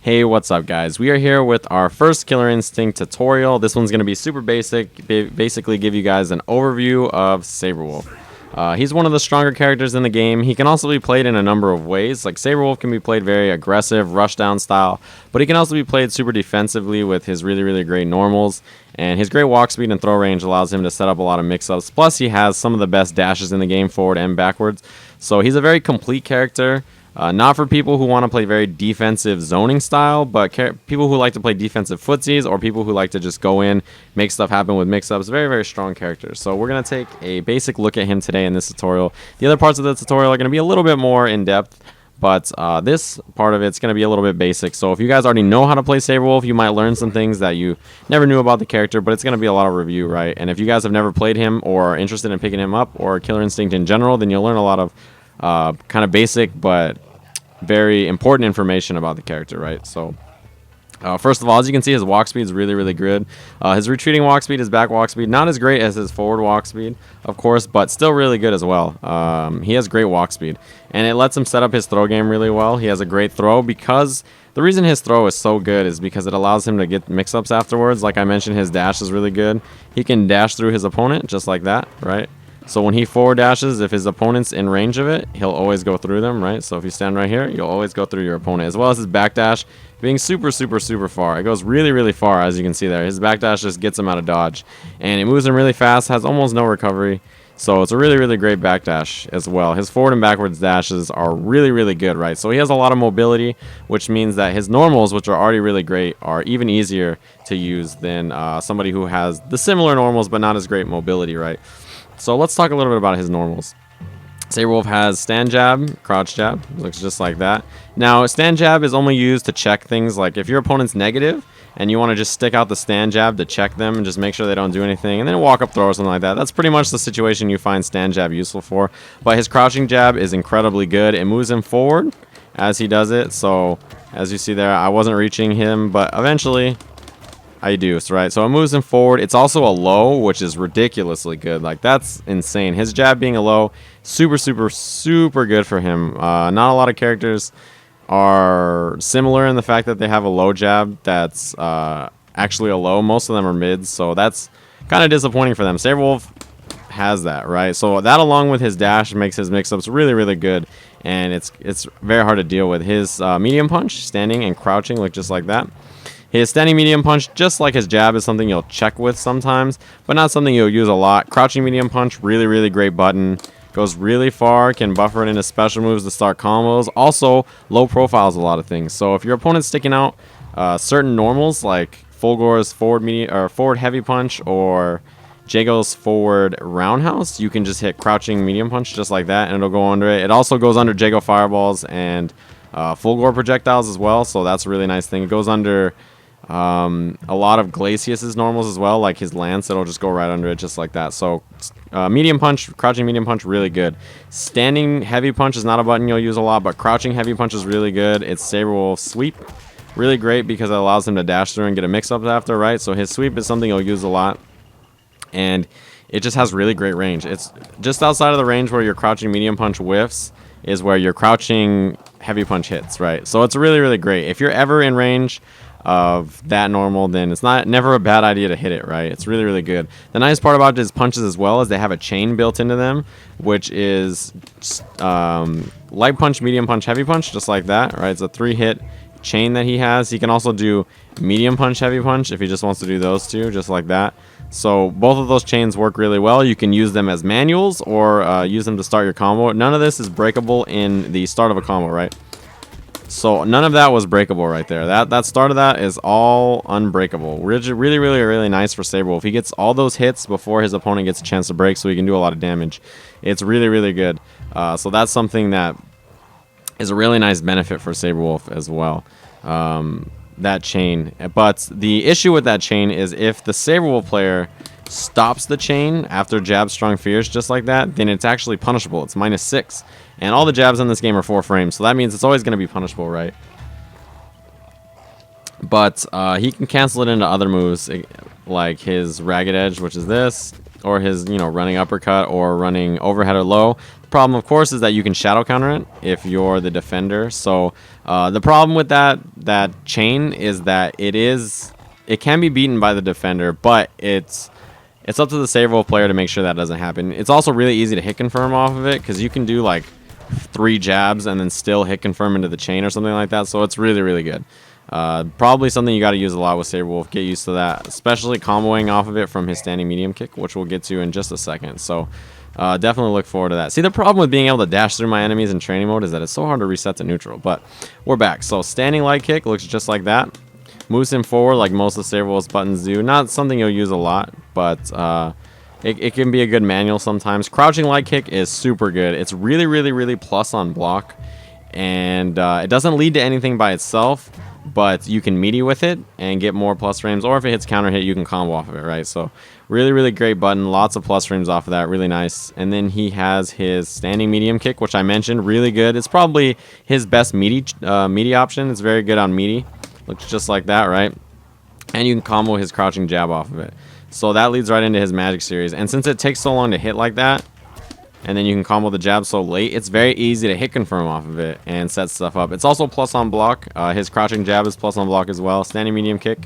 Hey, what's up guys? We are here with our first Killer Instinct tutorial. This one's going to be super basic, basically give you guys an overview of Sabrewulf. He's one of the stronger characters in the game. He can also be played in a number of ways. Like Sabrewulf can be played very aggressive, rushdown style, but he can also be played super defensively with his really great normals. And his great walk speed and throw range allows him to set up a lot of mix-ups. Plus, he has some of the best dashes in the game, forward and backwards. So he's a very complete character. Not for people who want to play very defensive zoning style, but people who like to play defensive footsies or people who like to just go in, make stuff happen with mix-ups. Very strong character. So we're going to take a basic look at him today in this tutorial. The other parts of the tutorial are going to be a little bit more in-depth, but this part of it's going to be a little bit basic. So if you guys already know how to play Sabrewulf, you might learn some things that you never knew about the character, but it's going to be a lot of review, right? And if you guys have never played him or are interested in picking him up or Killer Instinct in general, then you'll learn a lot of kind of basic but very important information about the character, right? So first of all, as you can see, his walk speed is really good. His retreating walk speed, his back walk speed, not as great as his forward walk speed, of course, but still really good as well. He has great walk speed, and it lets him set up his throw game really well. He has a great throw because the reason his throw is so good is because it allows him to get mix-ups afterwards. Like I mentioned, his dash is really good. He can dash through his opponent just like that, right? So when he forward dashes, if his opponent's in range of it, he'll always go through them, right? So if you stand right here, you'll always go through your opponent, as well as his back dash being super far. It goes really far, as you can see there. His back dash just gets him out of dodge, and it moves him really fast, has almost no recovery. So it's a really great back dash as well. His forward and backwards dashes are really good, right? So he has a lot of mobility, which means that his normals, which are already really great, are even easier to use than somebody who has the similar normals but not as great mobility, right? So let's talk a little bit about his normals. Sabrewulf has stand jab, crouch jab, looks just like that. Now, stand jab is only used to check things like if your opponent's negative and you want to just stick out the stand jab to check them and just make sure they don't do anything, and then walk up throw or something like that. That's pretty much the situation you find stand jab useful for. But his crouching jab is incredibly good. It moves him forward as he does it. So as you see there, I wasn't reaching him, but eventually I do, right? So it moves him forward. It's also a low, which is ridiculously good. Like, that's insane. His jab being a low, super good for him. Not a lot of characters are similar in the fact that they have a low jab that's actually a low. Most of them are mids, so that's kind of disappointing for them. Sabrewulf has that, right? So that, along with his dash, makes his mix-ups really good, and it's very hard to deal with. His medium punch, standing and crouching, look just like that. His standing medium punch, just like his jab, is something you'll check with sometimes, but not something you'll use a lot. Crouching medium punch, really great button. Goes really far, can buffer it into special moves to start combos. Also, low profiles a lot of things. So if your opponent's sticking out certain normals, like Fulgor's forward heavy punch or Jago's forward roundhouse, you can just hit crouching medium punch just like that, and it'll go under it. It also goes under Jago fireballs and Fulgor projectiles as well, so that's a really nice thing. It goes under a lot of Glacius's normals as well, like his lance. It'll just go right under it just like that. So medium punch, crouching medium punch, really good. Standing heavy punch is not a button you'll use a lot, but crouching heavy punch is really good. It's Sabrewulf's sweep, really great because it allows him to dash through and get a mix-up after, right? So his sweep is something you'll use a lot, and it just has really great range. It's just outside of the range where your crouching medium punch whiffs is where your crouching heavy punch hits, right? So it's really great. If you're ever in range of that normal, then it's never a bad idea to hit it, right? It's really good. The nice part about his punches as well is they have a chain built into them, which is light punch, medium punch, heavy punch, just like that, right? It's a 3-hit chain that he has. He can also do medium punch, heavy punch if he just wants to do those two, just like that. So both of those chains work really well. You can use them as manuals or use them to start your combo. None of this is breakable in the start of a combo, right? So none of that was breakable right there. That start of that is all unbreakable. Really nice for Sabrewulf. He gets all those hits before his opponent gets a chance to break, so he can do a lot of damage. It's really good. So that's something that is a really nice benefit for Sabrewulf as well. That chain. But the issue with that chain is if the Sabrewulf player stops the chain after jab strong fears just like that, then it's actually punishable. It's -6. And all the jabs in this game are 4 frames, so that means it's always going to be punishable, right? But he can cancel it into other moves, like his Ragged Edge, which is this, or his, running uppercut or running overhead or low. The problem, of course, is that you can shadow counter it if you're the defender. So the problem with that that chain is that it can be beaten by the defender, but it's up to the Sabrewulf player to make sure that doesn't happen. It's also really easy to hit confirm off of it because you can do like 3 jabs and then still hit confirm into the chain or something like that. So it's really, really good. Probably something you got to use a lot with Sabrewulf. Get used to that, especially comboing off of it from his standing medium kick, which we'll get to in just a second. So definitely look forward to that. See, the problem with being able to dash through my enemies in training mode is that it's so hard to reset to neutral. But we're back. So standing light kick looks just like that. Moves him forward like most of Sabrewulf's buttons do. Not something you'll use a lot, but it can be a good manual sometimes. Crouching light kick is super good. It's really, really, really plus on block. And it doesn't lead to anything by itself, but you can meaty with it and get more plus frames. Or if it hits counter hit, you can combo off of it, right? So really, really great button. Lots of plus frames off of that. Really nice. And then he has his standing medium kick, which I mentioned. Really good. It's probably his best meaty option. It's very good on meaty. Looks just like that, right? And you can combo his crouching jab off of it. So that leads right into his magic series. And since it takes so long to hit like that, and then you can combo the jab so late, it's very easy to hit confirm off of it and set stuff up. It's also plus on block. His crouching jab is plus on block as well. Standing medium kick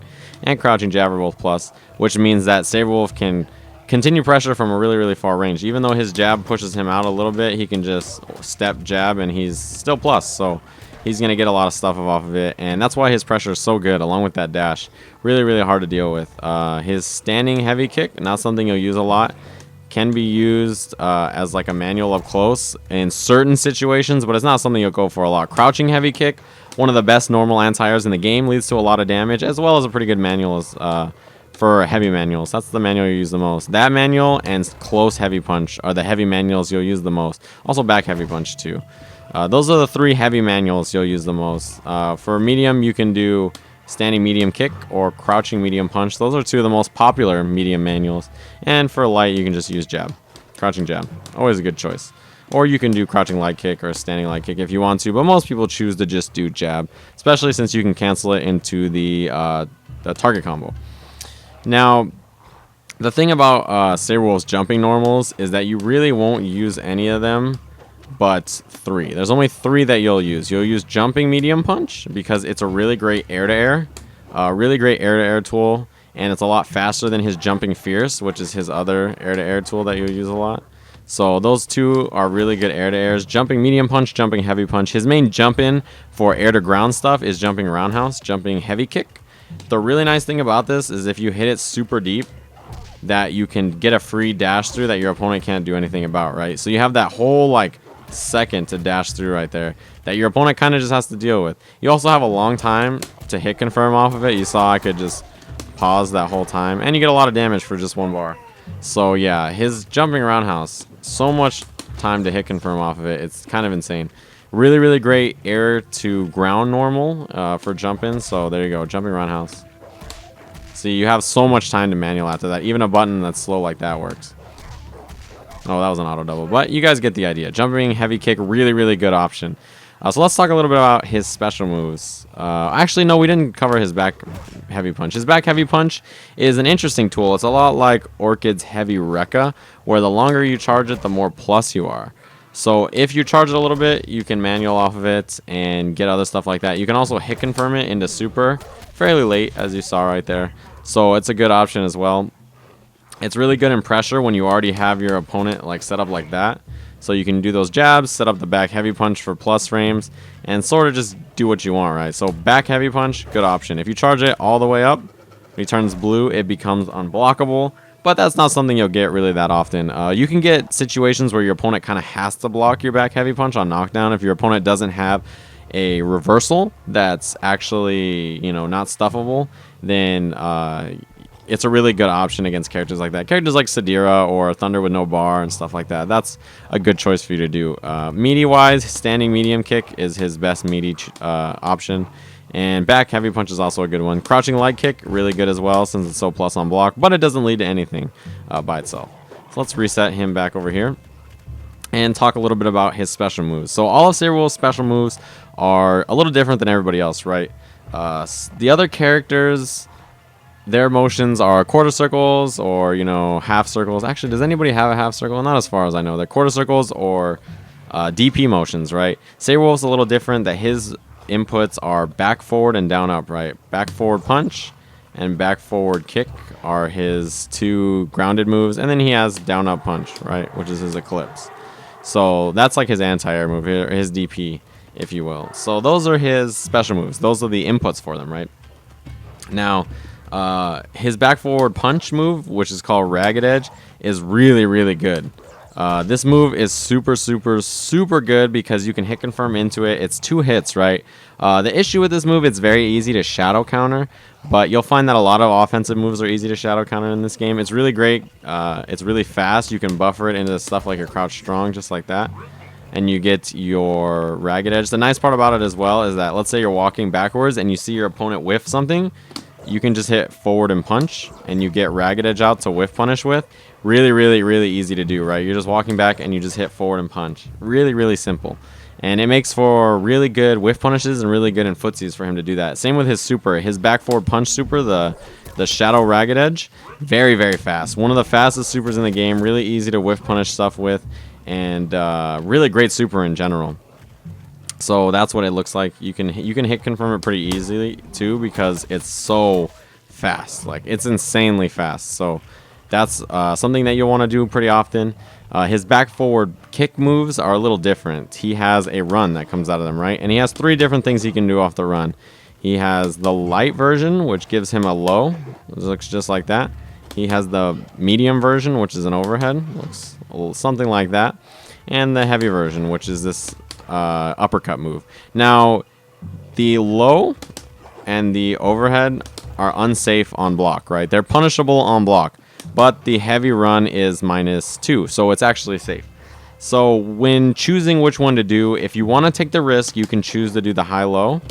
and crouching jab are both plus, which means that Sabrewulf can continue pressure from a really, really far range. Even though his jab pushes him out a little bit, he can just step jab and he's still plus. So he's going to get a lot of stuff off of it, and that's why his pressure is so good, along with that dash. Really, really hard to deal with. His standing heavy kick, not something you'll use a lot. Can be used as like a manual up close in certain situations, but it's not something you'll go for a lot. Crouching heavy kick, one of the best normal anti-airs in the game, leads to a lot of damage, as well as a pretty good manual for heavy manuals. That's the manual you use the most. That manual and close heavy punch are the heavy manuals you'll use the most. Also back heavy punch too. Those are the 3 heavy manuals you'll use the most. For medium, you can do standing medium kick or crouching medium punch. Those are 2 of the most popular medium manuals. And for light, you can just use jab. Crouching jab. Always a good choice. Or you can do crouching light kick or standing light kick if you want to, but most people choose to just do jab, especially since you can cancel it into the target combo. Now, the thing about Sabrewulf's jumping normals is that you really won't use any of them but 3. There's only 3 that you'll use. You'll use jumping medium punch because it's a really great air-to-air, really great air-to-air tool, and it's a lot faster than his jumping fierce, which is his other air-to-air tool that you'll use a lot. So those 2 are really good air-to-airs. Jumping medium punch, jumping heavy punch. His main jump-in for air-to-ground stuff is jumping roundhouse, jumping heavy kick. The really nice thing about this is if you hit it super deep, that you can get a free dash through that your opponent can't do anything about, right? So you have that whole like second to dash through right there that your opponent kind of just has to deal with. You also have a long time to hit confirm off of it. You saw I could just pause that whole time, and you get a lot of damage for just 1 bar. So yeah, his jumping roundhouse, so much time to hit confirm off of it. It's kind of insane. Really, really great air to ground normal for jumping. So there you go, jumping roundhouse. See, you have so much time to manual after that. Even a button that's slow like that works. Oh, that was an auto double, but you guys get the idea. Jumping heavy kick, really, really good option. So let's talk a little bit about his special moves. Actually, no, we didn't cover his back heavy punch. His back heavy punch is an interesting tool. It's a lot like Orchid's heavy Rekka, where the longer you charge it, the more plus you are. So if you charge it a little bit, you can manual off of it and get other stuff like that. You can also hit confirm it into super fairly late, as you saw right there. So it's a good option as well. It's really good in pressure when you already have your opponent like set up like that. So you can do those jabs, set up the back heavy punch for plus frames, and sort of just do what you want, right? So back heavy punch, good option. If you charge it all the way up, when he turns blue, it becomes unblockable. But that's not something you'll get really that often. You can get situations where your opponent kind of has to block your back heavy punch on knockdown. If your opponent doesn't have a reversal that's actually, you know, not stuffable, then it's a really good option against characters like that. Characters like Sadira or Thunder with no bar and stuff like that. That's a good choice for you to do. Meaty-wise, standing medium kick is his best meaty option. And back heavy punch is also a good one. Crouching light kick, really good as well since it's so plus on block, but it doesn't lead to anything by itself. So let's reset him back over here and talk a little bit about his special moves. So all of Sabrewulf's special moves are a little different than everybody else, right? The other characters, their motions are quarter circles or, you know, half circles. Actually, does anybody have a half circle? Not as far as I know. They're quarter circles or DP motions, right? Sabrewulf's a little different, that his inputs are back forward and down up, right? Back forward punch and back forward kick are his 2 grounded moves, and then he has down up punch, right, which is his eclipse. So that's like his anti-air move, his DP, if you will. So those are his special moves. Those are the inputs for them, right? Now, his back forward punch move, which is called Ragged Edge, is really, really good. This move is super, super, super good because you can hit confirm into it. It's 2 hits, right? The issue with this move, it's very easy to shadow counter, but you'll find that a lot of offensive moves are easy to shadow counter in this game. It's really great. It's really fast. You can buffer it into stuff like your crouch strong, just like that, and you get your Ragged Edge. The nice part about it as well is that, let's say you're walking backwards and you see your opponent whiff something, you can just hit forward and punch, and you get Ragged Edge out to whiff punish with. Really, really, really easy to do, right? You're just walking back and you just hit forward and punch. Really, really simple. And it makes for really good whiff punishes and really good in footsies for him to do that. Same with his super. His back forward punch super, the Shadow Ragged Edge, very, very fast. One of the fastest supers in the game. Really easy to whiff punish stuff with, and really great super in general. So that's what it looks like. You can hit confirm it pretty easily too because it's so fast. Like, it's insanely fast. So that's something that you'll want to do pretty often. His back forward kick moves are a little different. He has a run that comes out of them, right? And he has 3 different things he can do off the run. He has the light version, which gives him a low. It looks just like that. He has the medium version, which is an overhead. Looks something like that. And the heavy version, which is this uppercut move. Now, the low and the overhead are unsafe on block, right? They're punishable on block, but the heavy run is -2, so it's actually safe. So when choosing which one to do, if you want to take the risk, you can choose to do the high-low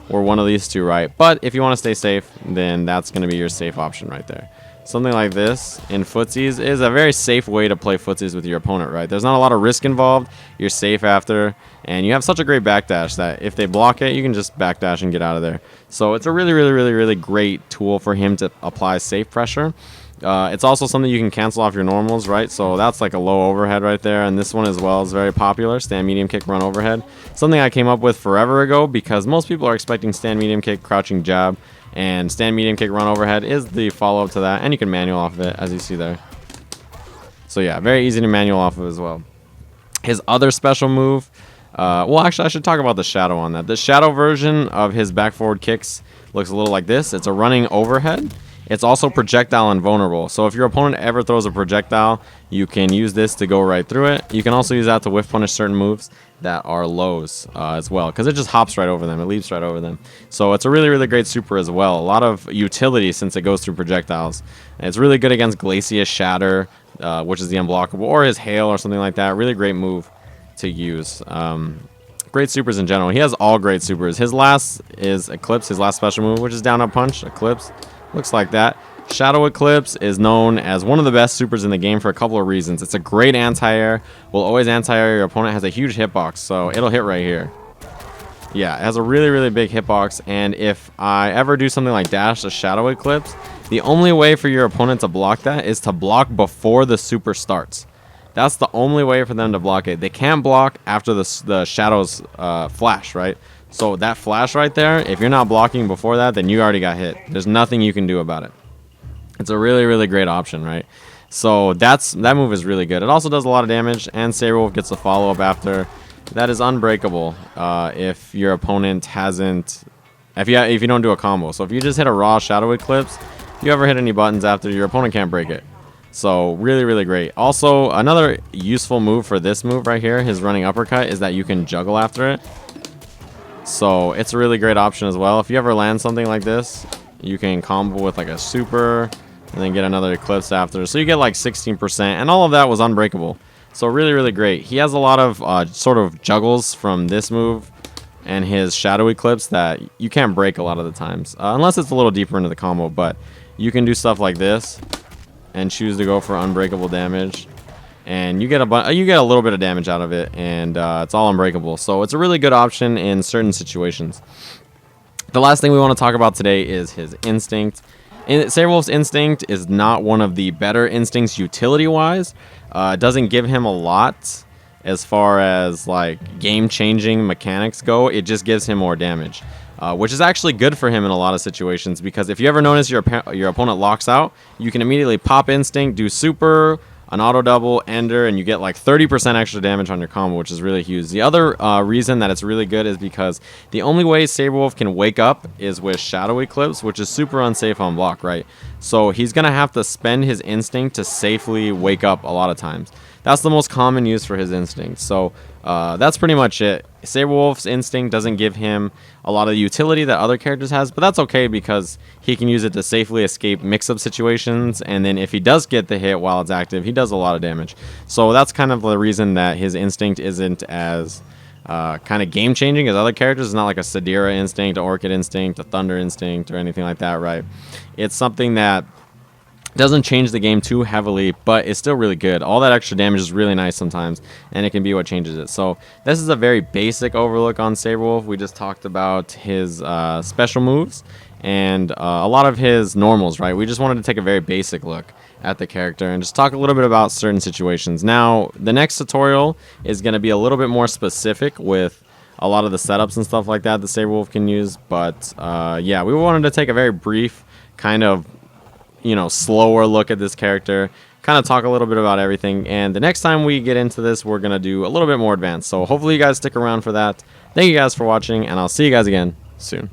or one of these 2, right? But if you want to stay safe, then that's going to be your safe option right there. Something like this in footsies is a very safe way to play footsies with your opponent, right? There's not a lot of risk involved. You're safe after, and you have such a great backdash that if they block it, you can just backdash and get out of there. So it's a really, really, really, really great tool for him to apply safe pressure. It's also something you can cancel off your normals, right? So that's like a low overhead right there, and this one as well is very popular. Stand medium kick, run overhead. Something I came up with forever ago because most people are expecting stand medium kick, crouching jab, and stand medium kick, run overhead is the follow-up to that, and you can manual off of it, as you see there. So yeah, very easy to manual off of as well. His other special move, well, actually, I should talk about the shadow on that. The shadow version of his back forward kicks looks a little like this. It's a running overhead. It's also projectile invulnerable. So if your opponent ever throws a projectile, you can use this to go right through it. You can also use that to whiff punish certain moves that are lows as well, because it just hops right over them. It leaps right over them. So it's a really, really great super as well. A lot of utility since it goes through projectiles. And it's really good against Glacius Shatter, which is the unblockable, or his Hail or something like that. Really great move to use. Great supers in general. He has all great supers. His last is Eclipse, his last special move, which is down up punch, Eclipse. Looks like that. Shadow Eclipse is known as one of the best supers in the game for a couple of reasons. It's a great anti-air. Will always anti-air. Your opponent has a huge hitbox, so it'll hit right here. Yeah, it has a really, really big hitbox, and if I ever do something like dash a Shadow Eclipse, the only way for your opponent to block that is to block before the super starts. That's the only way for them to block it. They can't block after the Shadow's flash, right? So that flash right there, if you're not blocking before that, then you already got hit. There's nothing you can do about it. It's a really, really great option, right? So that move is really good. It also does a lot of damage, and Sabrewulf gets a follow-up after. That is unbreakable if your opponent hasn't... If you don't do a combo. So if you just hit a raw Shadow Eclipse, if you ever hit any buttons after, your opponent can't break it. So really, really great. Also, another useful move for this move right here, his running uppercut, is that you can juggle after it. So it's a really great option as well. If you ever land something like this, you can combo with like a super and then get another Eclipse after. So you get like 16%, and all of that was unbreakable. So really, really great. He has a lot of sort of juggles from this move and his Shadow Eclipse that you can't break a lot of the times. Unless it's a little deeper into the combo, but you can do stuff like this and choose to go for unbreakable damage. And you get a little bit of damage out of it, and it's all unbreakable. So it's a really good option in certain situations. The last thing we want to talk about today is his instinct. Sabrewulf's instinct is not one of the better instincts utility-wise. It doesn't give him a lot. as far as like game-changing mechanics go, it just gives him more damage. Which is actually good for him in a lot of situations, because if you ever notice your opponent locks out, you can immediately pop Instinct, do Super, an auto double, Ender, and you get like 30% extra damage on your combo, which is really huge. The other reason that it's really good is because the only way Sabrewulf can wake up is with Shadow Eclipse, which is super unsafe on block, right? So he's going to have to spend his Instinct to safely wake up a lot of times. That's the most common use for his Instinct. So that's pretty much it. Sabrewulf's Instinct doesn't give him a lot of the utility that other characters has, but that's okay because he can use it to safely escape mix-up situations, and then if he does get the hit while it's active, he does a lot of damage. So that's kind of the reason that his Instinct isn't as kind of game-changing as other characters. It's not like a Sadira Instinct, an Orchid Instinct, a Thunder Instinct, or anything like that, right? It's something that doesn't change the game too heavily, but it's still really good. All that extra damage is really nice sometimes, and it can be what changes it. So this is a very basic overlook on Sabrewulf. We just talked about his special moves and a lot of his normals, right? We just wanted to take a very basic look at the character and just talk a little bit about certain situations. Now, the next tutorial is going to be a little bit more specific with a lot of the setups and stuff like that that Sabrewulf can use. But yeah, we wanted to take a very brief kind of slower look at this character, kind of talk a little bit about everything, and the next time we get into this, we're going to do a little bit more advanced. So hopefully you guys stick around for that. Thank you guys for watching, and I'll see you guys again soon.